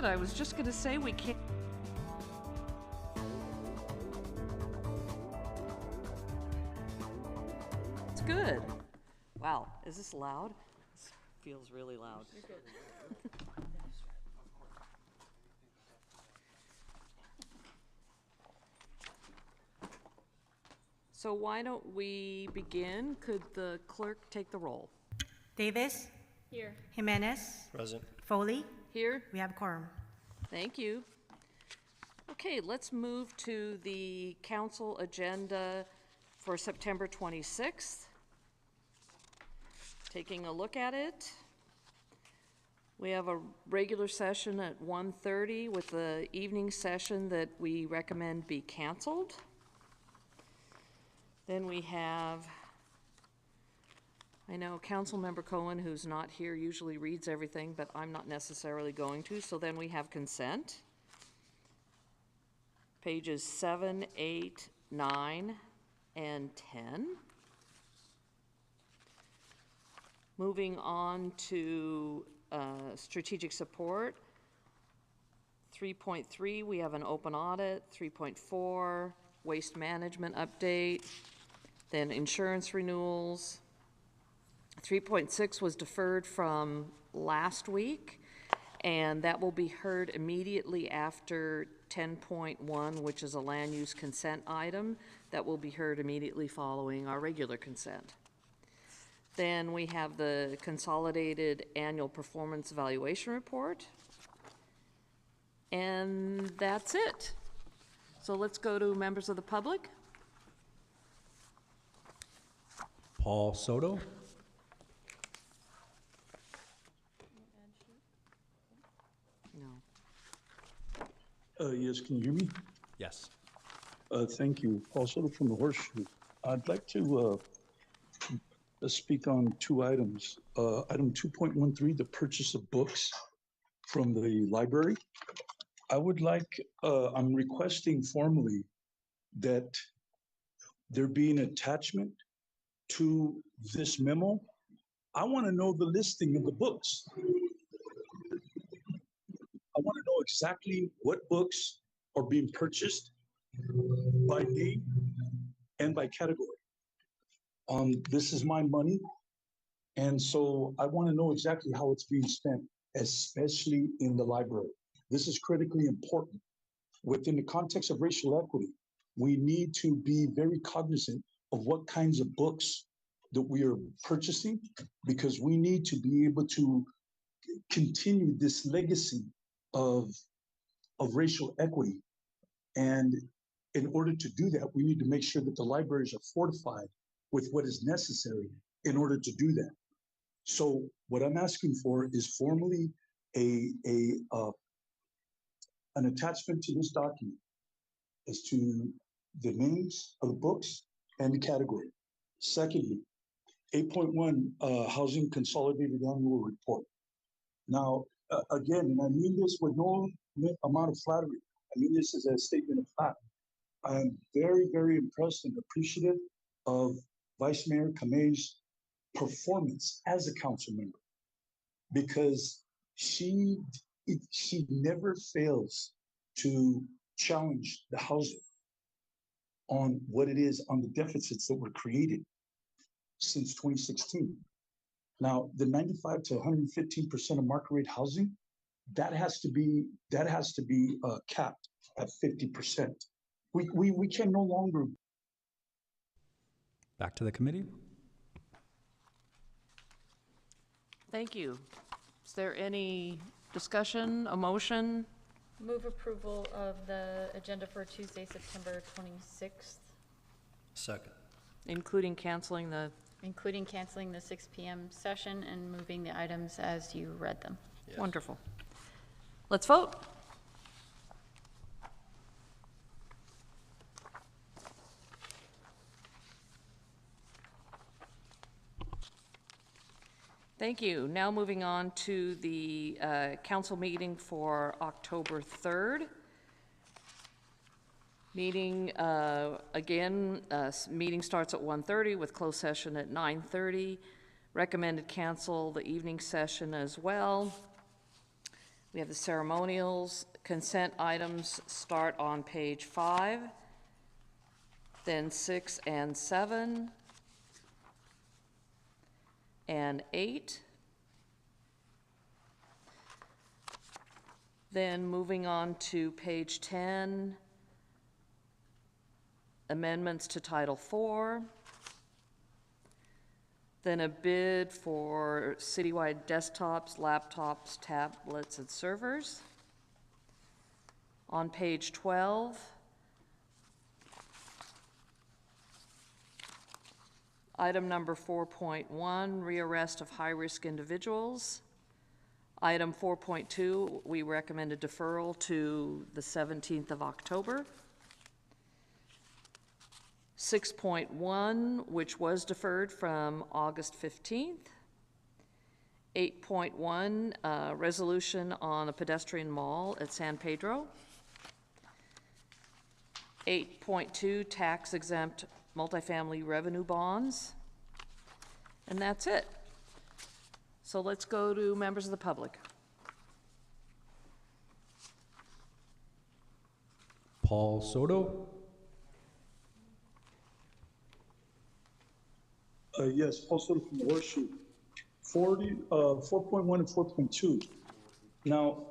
good. I was just gonna say we can't. It's good. Wow, is this loud? This feels really loud. So why don't we begin? Could the clerk take the roll? Davis. Here. Jimenez. Present. Foley. Here. We have quorum. Thank you. Okay, let's move to the council agenda for September 26th. Taking a look at it. We have a regular session at 1:30 with the evening session that we recommend be canceled. Then we have, I know Councilmember Cohen, who's not here, usually reads everything, but I'm not necessarily going to. So then we have consent. Pages 7, 8, 9, and 10. Moving on to strategic support. 3.3, we have an open audit. 3.4, waste management update. Then insurance renewals. 3.6 was deferred from last week, and that will be heard immediately after 10.1, which is a land use consent item. That will be heard immediately following our regular consent. Then we have the consolidated annual performance evaluation report. And that's it. So let's go to members of the public. Paul Soto. No. Yes, can you hear me? Yes. Thank you. Paul Soto from the Horseshoe. I'd like to speak on two items. Item 2.13, the purchase of books from the library. I would like, I'm requesting formally that there be an attachment to this memo. I want to know the listing of the books. I want to know exactly what books are being purchased by name and by category. This is my money, and so I want to know exactly how it's being spent, especially in the library. This is critically important. Within the context of racial equity, we need to be very cognizant of what kinds of books that we are purchasing, because we need to be able to continue this legacy of racial equity. And in order to do that, we need to make sure that the libraries are fortified with what is necessary in order to do that. So what I'm asking for is formally an attachment to this document as to the names of the books and the category. Secondly, 8.1, Housing Consolidated Annual Report. Now, again, and I mean this with no amount of flattery, I mean this as a statement of fact. I am very, very impressed and appreciative of Vice Mayor Kamei's performance as a council member, because she never fails to challenge the housing on what it is, on the deficits that were created since 2016. Now, the 95 to 115% of market rate housing, that has to be capped at 50%. We can no longer. Back to the committee. Thank you. Is there any discussion, a motion? Move approval of the agenda for Tuesday, September 26th, Second. Including canceling the, including canceling the 6 p.m. session and moving the items as you read them. Yes. Wonderful. Let's vote. Thank you. Now moving on to the council meeting for October 3rd. Meeting, meeting starts at 1:30 with closed session at 9:30. Recommended cancel the evening session as well. We have the ceremonials. Consent items start on page 5, then 6 and 7, and 8. Then moving on to page 10, amendments to Title IV. Then a bid for citywide desktops, laptops, tablets, and servers. On page 12, item number 4.1, rearrest of high-risk individuals. Item 4.2, we recommend a deferral to the 17th of October. 6.1, which was deferred from August 15th. 8.1, resolution on a pedestrian mall at San Pedro. 8.2, tax exempt multifamily revenue bonds. And that's it. So let's go to members of the public. Paul Soto? Yes, also from the Horseshoe, 4.1 and 4.2. Now,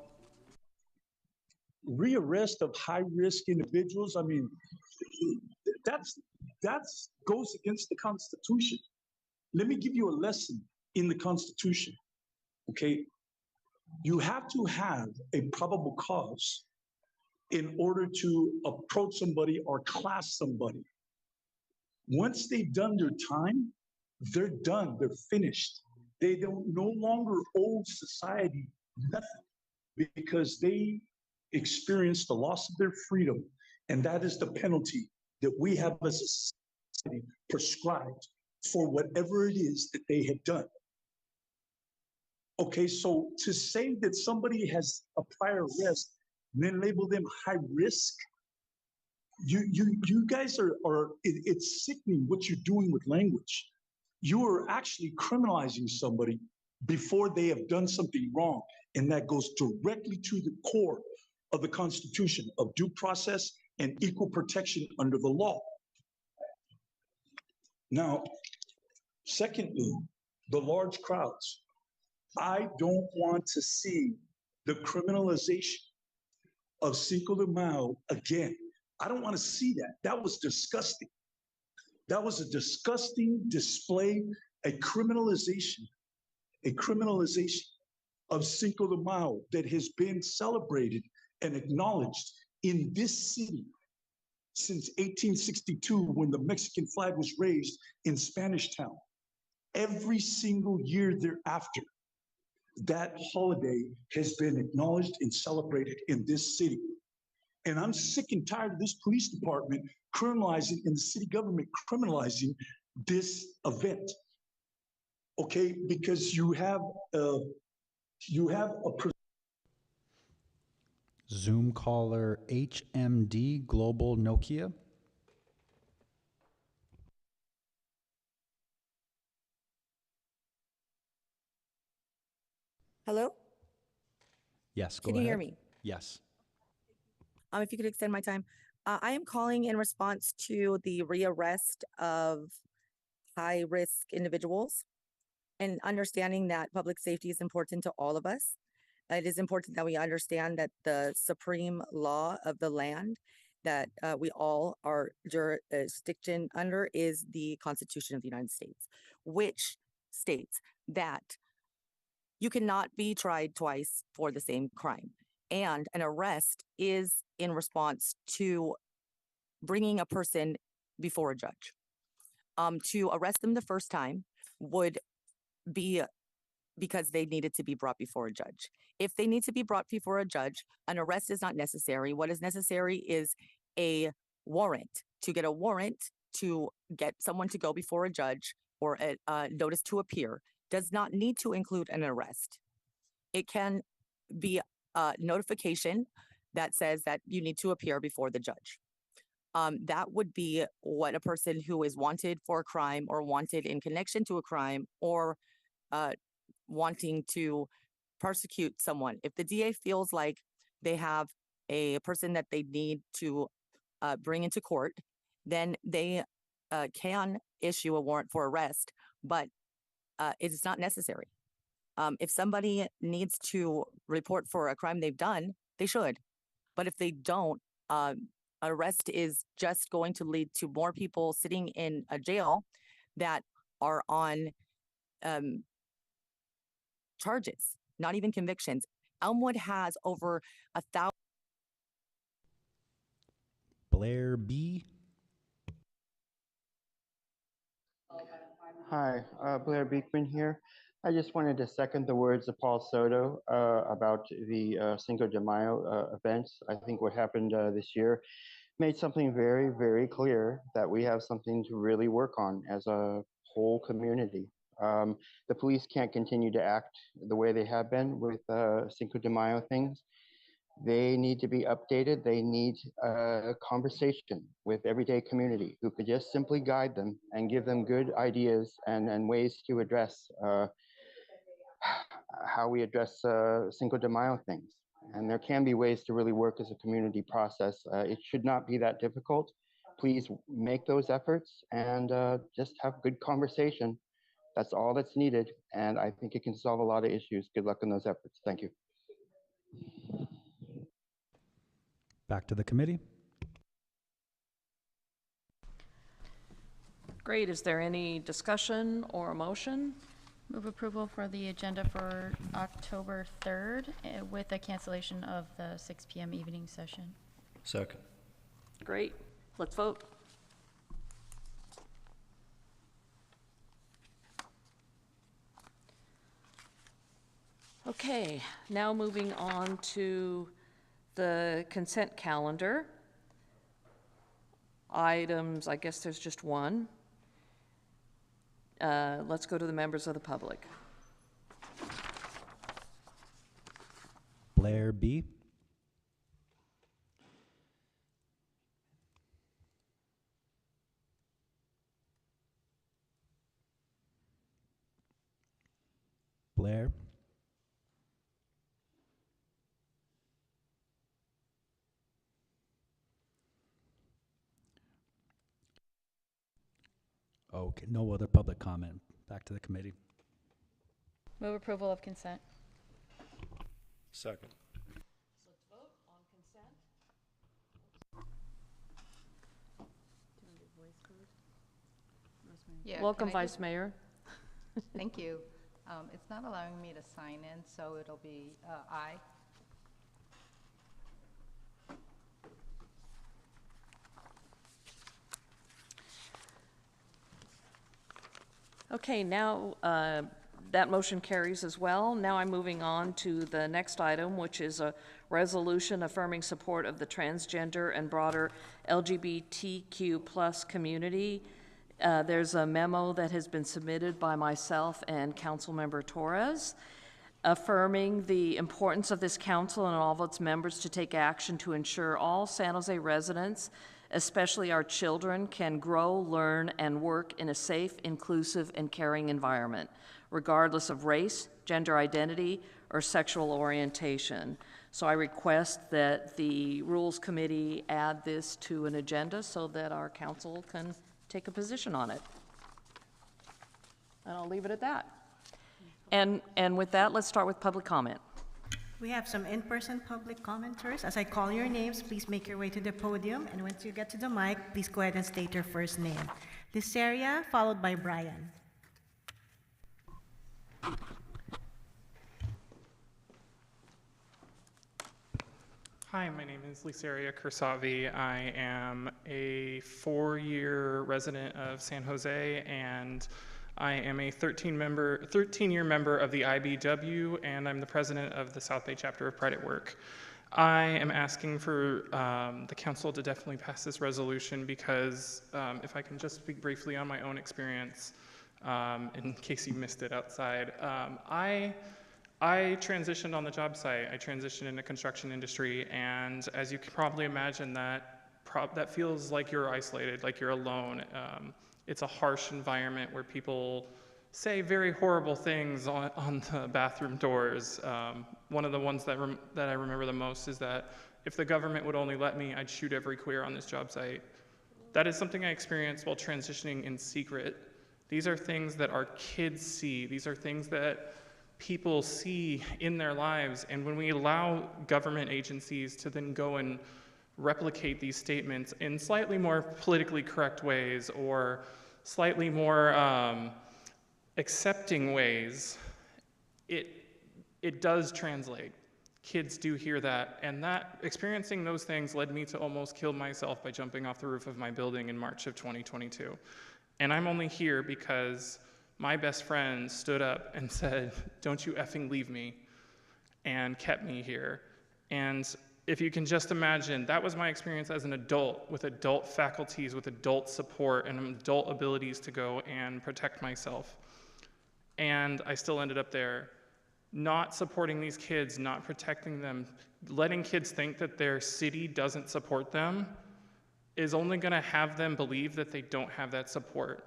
rearrest of high-risk individuals, I mean, that's goes against the Constitution. Let me give you a lesson in the Constitution, okay? You have to have a probable cause in order to approach somebody or class somebody. Once they've done their time, they're done, they're finished. They don't no longer owe society nothing because they experienced the loss of their freedom. And that is the penalty that we have as a society prescribed for whatever it is that they had done. Okay, so to say that somebody has a prior arrest and then label them high risk, you guys it's sickening what you're doing with language. You are actually criminalizing somebody before they have done something wrong. And that goes directly to the core of the Constitution of due process and equal protection under the law. Now, secondly, the large crowds. I don't want to see the criminalization of Cinco de Mayo again. I don't want to see that. That was disgusting. That was a disgusting display, a criminalization of Cinco de Mayo that has been celebrated and acknowledged in this city since 1862 when the Mexican flag was raised in Spanish Town. Every single year thereafter, that holiday has been acknowledged and celebrated in this city. And I'm sick and tired of this police department criminalizing and the city government criminalizing this event. Okay, because you have a Zoom caller HMD Global Nokia? Hello? Yes, go Can ahead. you hear me? Yes. If you could extend my time. I am calling in response to the rearrest of high-risk individuals and understanding that public safety is important to all of us. It is important that we understand that the supreme law of the land that we all are jurisdiction under is the Constitution of the United States, which states that you cannot be tried twice for the same crime. And an arrest is in response to bringing a person before a judge. To arrest them the first time would be because they needed to be brought before a judge. If they need to be brought before a judge, an arrest is not necessary. What is necessary is a warrant. To get a warrant to get someone to go before a judge or a notice to appear does not need to include an arrest. It can be a notification that says that you need to appear before the judge. That would be what a person who is wanted for a crime or wanted in connection to a crime or wanting to prosecute someone. If the DA feels like they have a person that they need to bring into court, then they can issue a warrant for arrest, but it is not necessary. If somebody needs to report for a crime they've done, they should. But if they don't, arrest is just going to lead to more people sitting in a jail that are on charges, not even convictions. Elmwood has over 1,000. Blair B. Hi, Blair Beekman here. I just wanted to second the words of Paul Soto about the Cinco de Mayo events. I think what happened this year made something very, very clear that we have something to really work on as a whole community. The police can't continue to act the way they have been with Cinco de Mayo things. They need to be updated. They need a conversation with everyday community who could just simply guide them and give them good ideas and ways to address how we address Cinco de Mayo things. And there can be ways to really work as a community process. It should not be that difficult. Please make those efforts and just have good conversation. That's all that's needed. And I think it can solve a lot of issues. Good luck in those efforts. Thank you. Back to the committee. Great. Is there any discussion or a motion? Move approval for the agenda for October 3rd with a cancellation of the 6 p.m. evening session. Second. Great. Let's vote. Okay, now moving on to the consent calendar. Items, I guess there's just one. Let's go to the members of the public. Blair B. Blair. Okay, no other public comment. Back to the committee. Move approval of consent. Second. Let's vote on consent. Yeah, Welcome, can I Vice Mayor. Thank you. It's not allowing me to sign in, so it'll be aye. Okay, now that motion carries as well. Now I'm moving on to the next item, which is a resolution affirming support of the transgender and broader LGBTQ plus community. There's a memo that has been submitted by myself and Councilmember Torres, affirming the importance of this council and all of its members to take action to ensure all San Jose residents, especially our children, can grow, learn, and work in a safe, inclusive, and caring environment, regardless of race, gender identity, or sexual orientation. So I request that the Rules Committee add this to an agenda so that our council can take a position on it. And I'll leave it at that. And with that, let's start with public comment. We have some in-person public commenters. As I call your names, please make your way to the podium, and once you get to the mic, please go ahead and state your first name. Liceria, followed by Brian. Hi, my name is Liceria Kursavi. I am a 4-year resident of San Jose, and I am a 13-year member of the IBW, and I'm the president of the South Bay chapter of Pride at Work. I am asking for the council to definitely pass this resolution because if I can just speak briefly on my own experience, in case you missed it outside, I transitioned on the job site. I transitioned in the construction industry, and as you can probably imagine, that feels like you're isolated, like you're alone. It's a harsh environment where people say very horrible things on the bathroom doors. One of the ones that I remember the most is that if the government would only let me, I'd shoot every queer on this job site. That is something I experienced while transitioning in secret. These are things that our kids see. These are things that people see in their lives. And when we allow government agencies to then go and replicate these statements in slightly more politically correct ways or slightly more accepting ways, it does translate. Kids do hear that, and that experiencing those things led me to almost kill myself by jumping off the roof of my building in March of 2022. And I'm only here because my best friend stood up and said, "Don't you effing leave me," and kept me here. And if you can just imagine, that was my experience as an adult, with adult faculties, with adult support, and adult abilities to go and protect myself. And I still ended up there, not supporting these kids, not protecting them, letting kids think that their city doesn't support them is only going to have them believe that they don't have that support.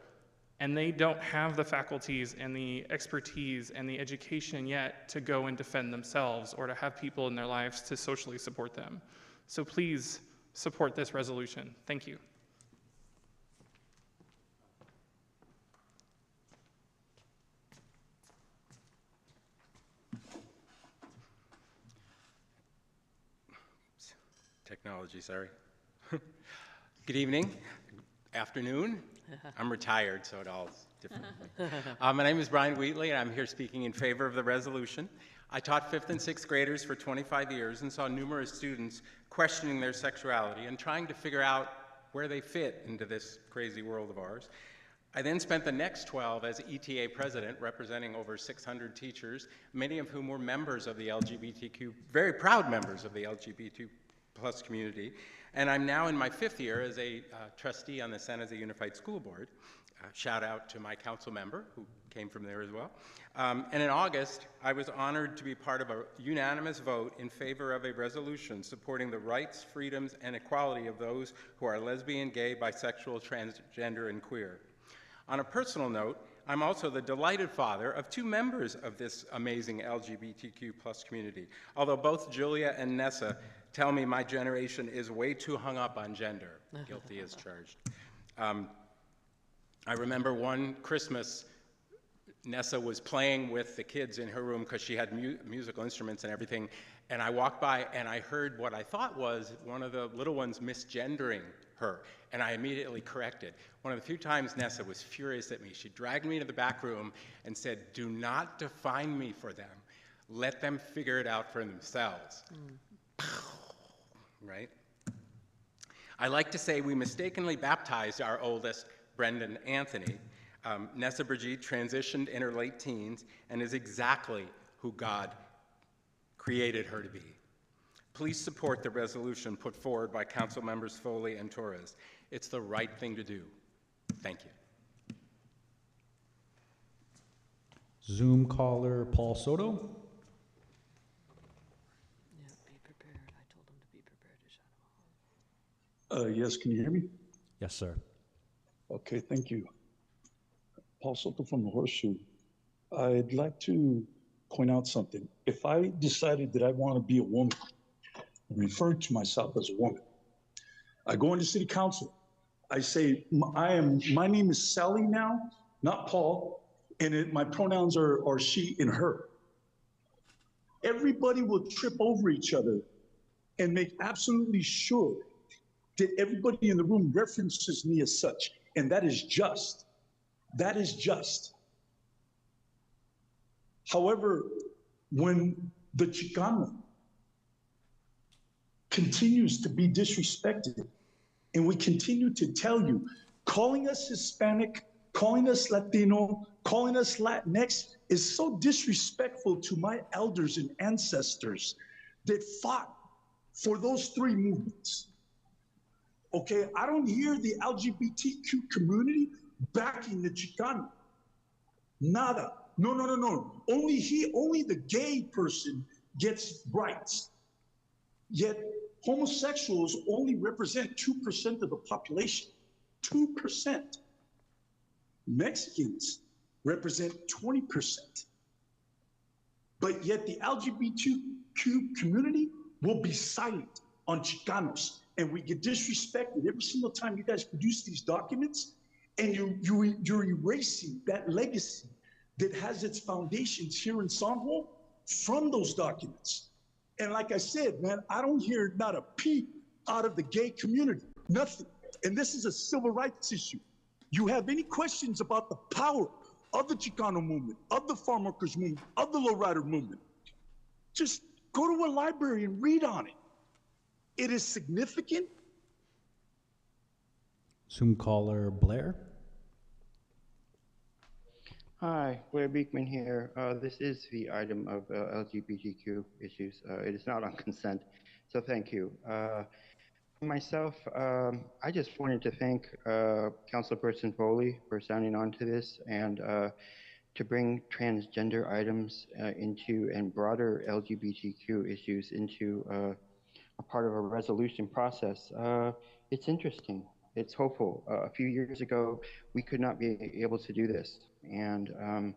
And they don't have the faculties and the expertise and the education yet to go and defend themselves or to have people in their lives to socially support them. So please support this resolution. Thank you. Technology, sorry. Good evening, afternoon. I'm retired, so it all is different. My name is Brian Wheatley, and I'm here speaking in favor of the resolution. I taught 5th and 6th graders for 25 years and saw numerous students questioning their sexuality and trying to figure out where they fit into this crazy world of ours. I then spent the next 12 as ETA president, representing over 600 teachers, many of whom were members of the LGBTQ, very proud members of the LGBT+ community. And I'm now in my 5th year as a trustee on the San Jose Unified School Board. Shout out to my council member, who came from there as well. And in August, I was honored to be part of a unanimous vote in favor of a resolution supporting the rights, freedoms, and equality of those who are lesbian, gay, bisexual, transgender, and queer. On a personal note, I'm also the delighted father of 2 members of this amazing LGBTQ+ community, although both Julia and Nessa tell me my generation is way too hung up on gender. Guilty as charged. I remember one Christmas, Nessa was playing with the kids in her room because she had musical instruments and everything, and I walked by and I heard what I thought was one of the little ones misgendering her, and I immediately corrected. One of the few times Nessa was furious at me, she dragged me to the back room and said, "Do not define me for them. Let them figure it out for themselves." Right? I like to say we mistakenly baptized our oldest, Brendan Anthony. Nessa Brigitte transitioned in her late teens and is exactly who God created her to be. Please support the resolution put forward by Council Members Foley and Torres. It's the right thing to do. Thank you. Zoom caller Paul Soto. Yeah, be prepared. I told him to be prepared to shut him off. Yes, can you hear me? Yes, sir. Okay, thank you. Paul Soto from the Horseshoe. I'd like to point out something. If I decided that I want to be a woman, refer to myself as a woman, I go into city council, I say, my name is Sally now, not Paul, and my pronouns are she and her. Everybody will trip over each other and make absolutely sure that everybody in the room references me as such, and that is just. That is just. However, when the Chicano continues to be disrespected, and we continue to tell you, calling us Hispanic, calling us Latino, calling us Latinx is so disrespectful to my elders and ancestors that fought for those 3 movements. Okay, I don't hear the LGBTQ community backing the Chicano. Nada. No. Only the gay person gets rights. Yet homosexuals only represent 2% of the population. 2%. Mexicans represent 20%. But yet the LGBTQ community will be silent on Chicanos, and we get disrespected every single time you guys produce these documents, and you're erasing that legacy that has its foundations here in San Jose from those documents. And like I said, man, I don't hear not a peep out of the gay community, nothing. And this is a civil rights issue. You have any questions about the power of the Chicano movement, of the farm workers movement, of the lowrider movement, just go to a library and read on it. It is significant. Zoom caller Blair. Hi, Blair Beekman here. This is the item of LGBTQ issues. It is not on consent, so thank you. Myself, I just wanted to thank Councilperson Foley for signing on to this and to bring transgender items into and broader LGBTQ issues into a part of a resolution process. It's interesting. It's hopeful. A few years ago, we could not be able to do this. And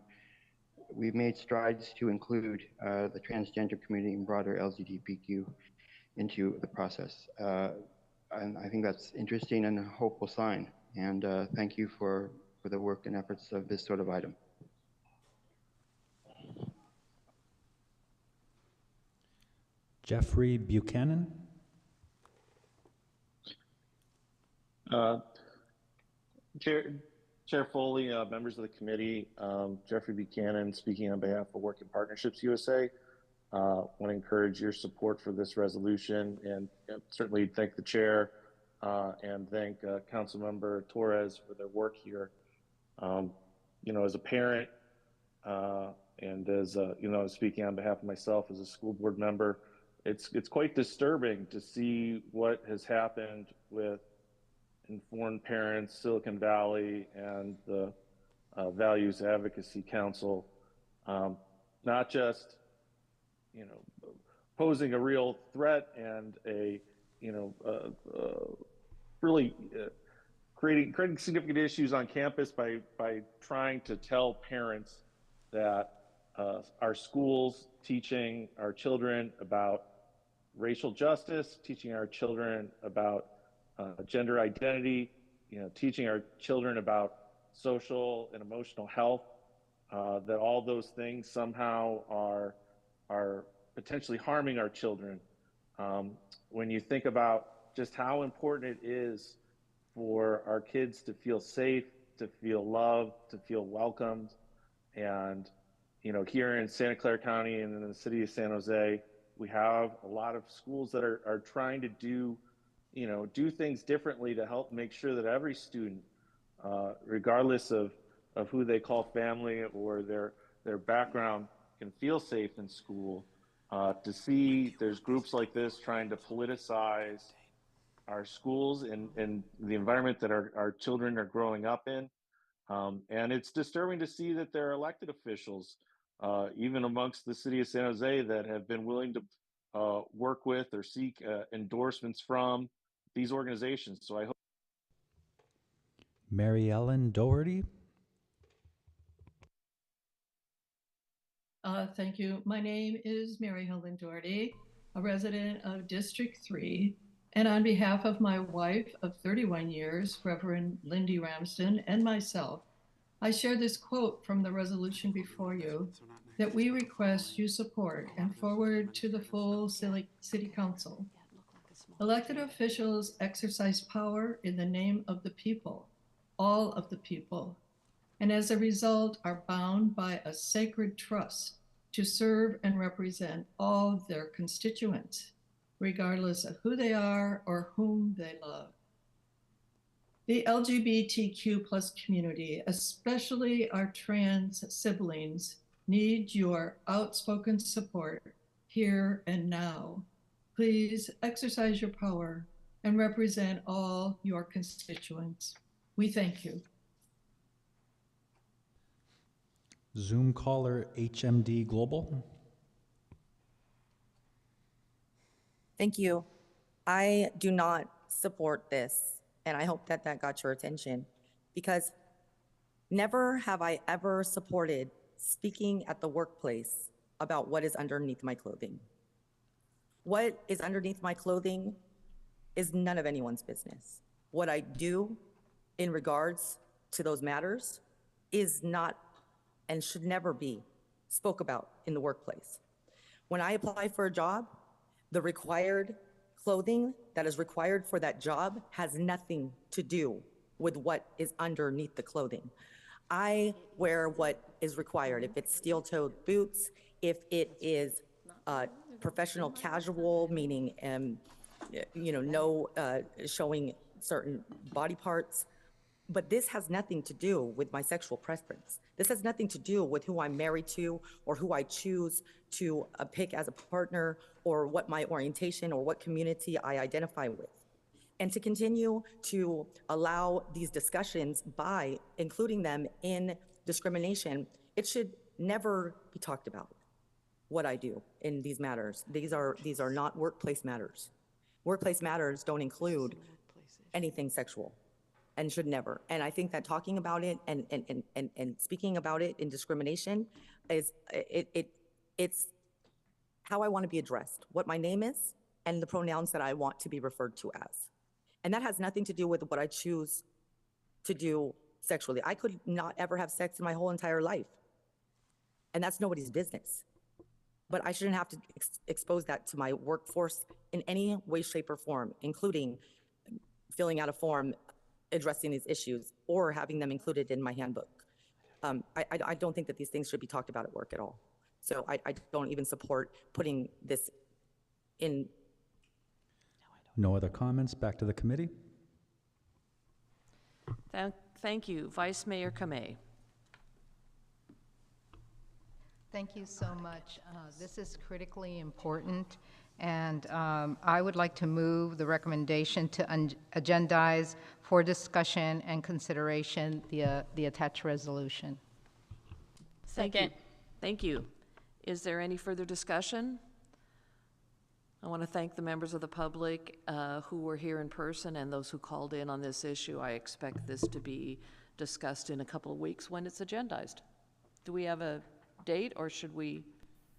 we've made strides to include the transgender community and broader LGBTQ into the process. And I think that's interesting and a hopeful sign. And thank you for the work and efforts of this sort of item. Jeffrey Buchanan. Chair Foley, members of the committee, Jeffrey Buchanan speaking on behalf of Working Partnerships USA. Want to encourage your support for this resolution and certainly thank the chair and thank Councilmember Torres for their work here. You know, as a parent and as you know, speaking on behalf of myself as a school board member, it's quite disturbing to see what has happened with Informed Parents, Silicon Valley, and the Values Advocacy Council, not just, you know, posing a real threat and a, you know, really creating significant issues on campus by trying to tell parents that our schools teaching our children about racial justice, teaching our children about gender identity, you know, teaching our children about social and emotional health, that all those things somehow are potentially harming our children. When you think about just how important it is for our kids to feel safe, to feel loved, to feel welcomed, and you know, here in Santa Clara County and in the city of San Jose, we have a lot of schools that are trying to do things differently to help make sure that every student, regardless of who they call family or their background, can feel safe in school. To see there's groups like this trying to politicize our schools and the environment that our children are growing up in. And it's disturbing to see that there are elected officials, even amongst the city of San Jose, that have been willing to work with or seek endorsements from these organizations. So I hope. Mary Ellen Doherty. Thank you. My name is Mary Helen Doherty, a resident of District 3. And on behalf of my wife of 31 years, Reverend Lindy Ramsden, and myself, I share this quote from the resolution before you that we request you support and forward to the full City Council. Elected officials exercise power in the name of the people, all of the people, and as a result are bound by a sacred trust to serve and represent all their constituents, regardless of who they are or whom they love. The LGBTQ plus community, especially our trans siblings, need your outspoken support here and now. Please exercise your power and represent all your constituents. We thank you. Zoom caller HMD Global. Thank you. I do not support this, and I hope that got your attention, because Never have I ever supported speaking at the workplace about what is underneath my clothing. What is underneath my clothing is none of anyone's business. What I do in regards to those matters is not and should never be spoke about in the workplace. When I apply for a job, the required clothing that is required for that job has nothing to do with what is underneath the clothing. I wear what is required. If it's steel-toed boots, if it is professional casual, meaning no showing certain body parts. But this has nothing to do with my sexual preference. This has nothing to do with who I'm married to or who I choose to pick as a partner or what my orientation or what community I identify with. And to continue to allow these discussions by including them in discrimination, it should never be talked about what I do in these matters. These are not workplace matters. Workplace matters don't include anything sexual and should never. And I think that talking about it and speaking about it in discrimination is it's how I want to be addressed, what my name is, and the pronouns that I want to be referred to as. And that has nothing to do with what I choose to do sexually. I could not ever have sex in my whole entire life. And that's nobody's business. But I shouldn't have to expose that to my workforce in any way, shape, or form, including filling out a form addressing these issues or having them included in my handbook. I don't think that these things should be talked about at work at all. So I don't even support putting this in. No other comments. Back to the committee. Thank you. Vice Mayor Kamei. Thank you so much. This is critically important, and I would like to move the recommendation to agendize for discussion and consideration the attached resolution. Second. Thank you. Is there any further discussion? I want to thank the members of the public who were here in person and those who called in on this issue. I expect this to be discussed in a couple of weeks when it's agendized. Do we have a date, or should we?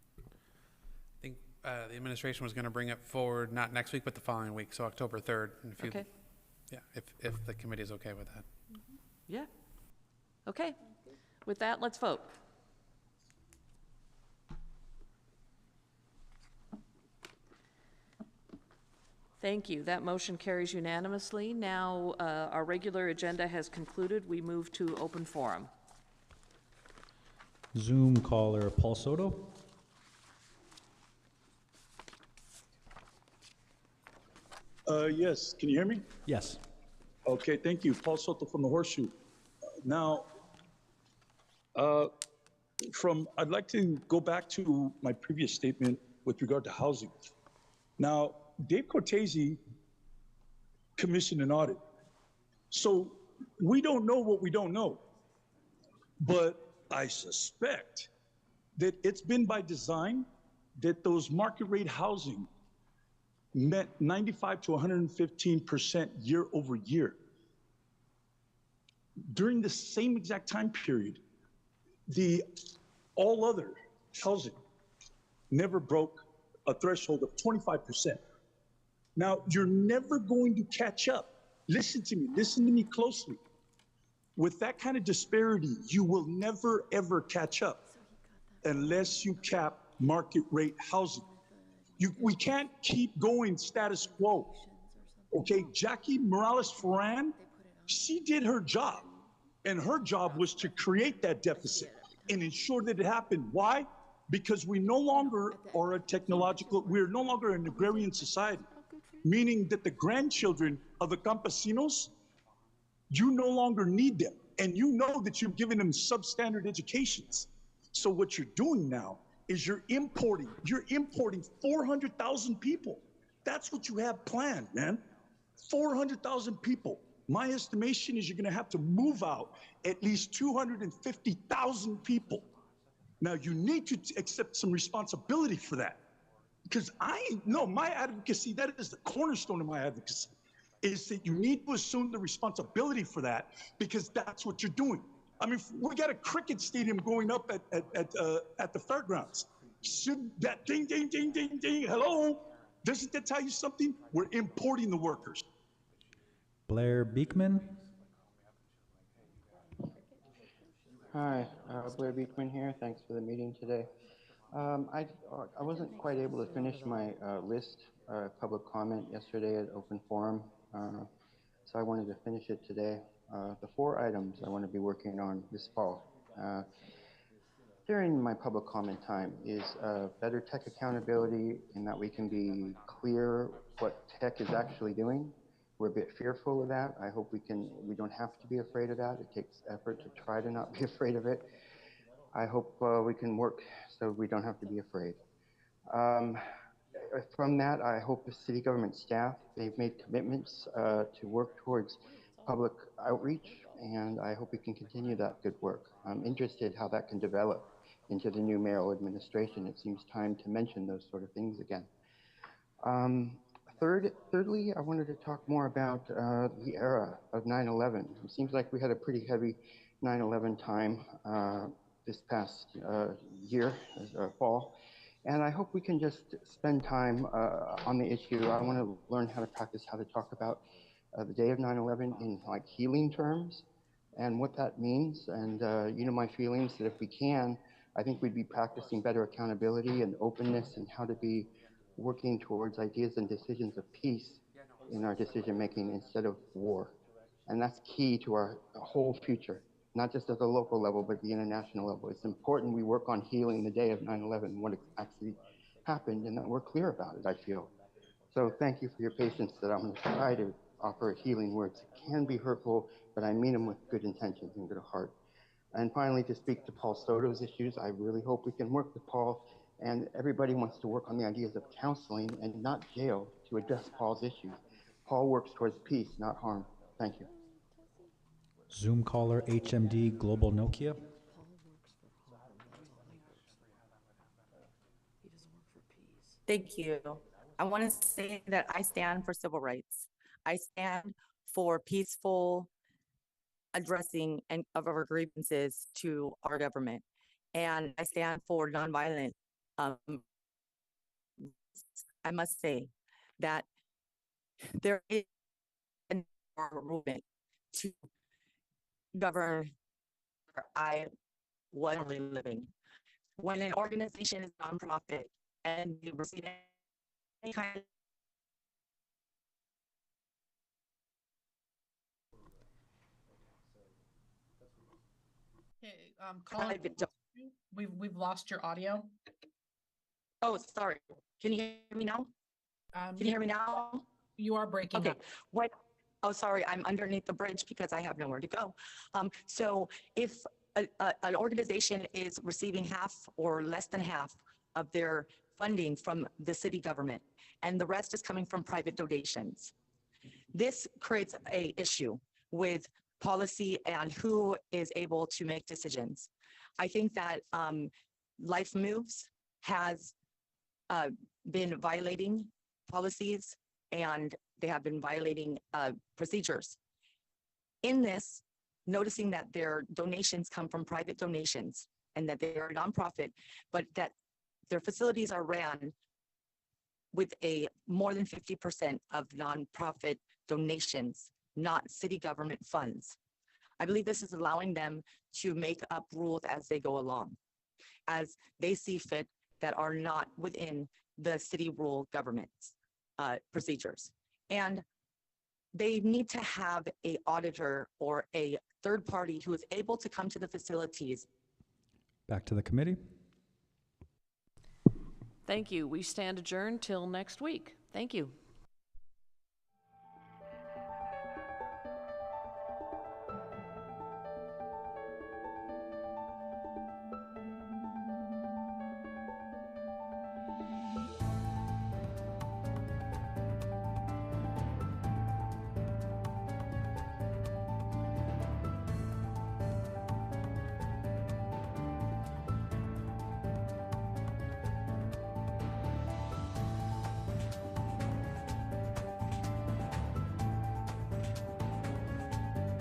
I think the administration was going to bring it forward not next week, but the following week, so October 3rd. And if Okay. Yeah, if the committee is okay with that. Yeah. Okay. With that, let's vote. Thank you. That motion carries unanimously. Now, our regular agenda has concluded. We move to open forum. Zoom caller Paul Soto. Yes, can you hear me? Yes. Okay, thank you. Paul Soto from the Horseshoe. Now, I'd like to go back to my previous statement with regard to housing. Now, Dave Cortese commissioned an audit. So we don't know what we don't know. But I suspect that it's been by design that those market rate housing met 95 to 115% year over year. During the same exact time period, the all other housing never broke a threshold of 25%. Now, you're never going to catch up. Listen to me closely. With that kind of disparity, you will never, ever catch up unless you cap market rate housing. We can't keep going status quo. Okay, Jackie Morales-Ferran, she did her job, and her job was to create that deficit and ensure that it happened. Why? Because we no longer are we're no longer an agrarian society, meaning that the grandchildren of the campesinos, you no longer need them. And you know that you've given them substandard educations. So what you're doing now is you're importing 400,000 people. That's what you have planned, man. 400,000 people. My estimation is you're gonna have to move out at least 250,000 people. Now you need to accept some responsibility for that. Because my advocacy, that is the cornerstone of my advocacy, is that you need to assume the responsibility for that, because that's what you're doing. I mean, we got a cricket stadium going up at the fairgrounds. Should that ding, ding, ding, ding, ding, hello? Doesn't that tell you something? We're importing the workers. Blair Beekman. Hi, Blair Beekman here. Thanks for the meeting today. I wasn't quite able to finish my list public comment yesterday at open forum, so I wanted to finish it today. The 4 items I want to be working on this fall during my public comment time is better tech accountability, in that we can be clear what tech is actually doing. We're a bit fearful of that. I hope we don't have to be afraid of that. It takes effort to try to not be afraid of it. I hope we can work so we don't have to be afraid. From that, I hope the city government staff, they've made commitments to work towards public outreach, and I hope we can continue that good work. I'm interested how that can develop into the new mayoral administration. It seems time to mention those sort of things again. Thirdly, I wanted to talk more about the era of 9/11. It seems like we had a pretty heavy 9/11 time this past year, fall, and I hope we can just spend time on the issue. I want to learn how to practice how to talk about the day of 9/11 in like healing terms and what that means. And you know my feelings that if we can, I think we'd be practicing better accountability and openness and how to be working towards ideas and decisions of peace in our decision making instead of war. And that's key to our whole future, not just at the local level, but the international level. It's important we work on healing the day of 9/11, what actually happened, and that we're clear about it, I feel. So thank you for your patience that I'm going to try to offer healing words. It can be hurtful, but I mean them with good intentions and good heart. And finally, to speak to Paul Soto's issues, I really hope we can work with Paul, and everybody wants to work on the ideas of counseling and not jail to address Paul's issues. Paul works towards peace, not harm. Thank you. Zoom caller HMD Global Nokia. Thank you. I want to say that I stand for civil rights. I stand for peaceful addressing of our grievances to our government. And I stand for nonviolent. I must say that there is a movement to govern where I was living. When an organization is nonprofit and you receive any kind of Hey, Colin, we've lost your audio. Oh, sorry. Can you hear me now? Can you hear me now? You are breaking Okay. up. What? Oh, sorry. I'm underneath the bridge because I have nowhere to go. So if an organization is receiving half or less than half of their funding from the city government, and the rest is coming from private donations, this creates an issue with policy and who is able to make decisions. I think that Life Moves has been violating policies, and they have been violating procedures. In this, noticing that their donations come from private donations and that they are a nonprofit, but that their facilities are ran with a more than 50% of nonprofit donations, not city government funds. I believe this is allowing them to make up rules as they go along, as they see fit that are not within the city rule government's procedures. And they need to have an auditor or a third party who is able to come to the facilities. Back to the committee. Thank you. We stand adjourned till next week. Thank you.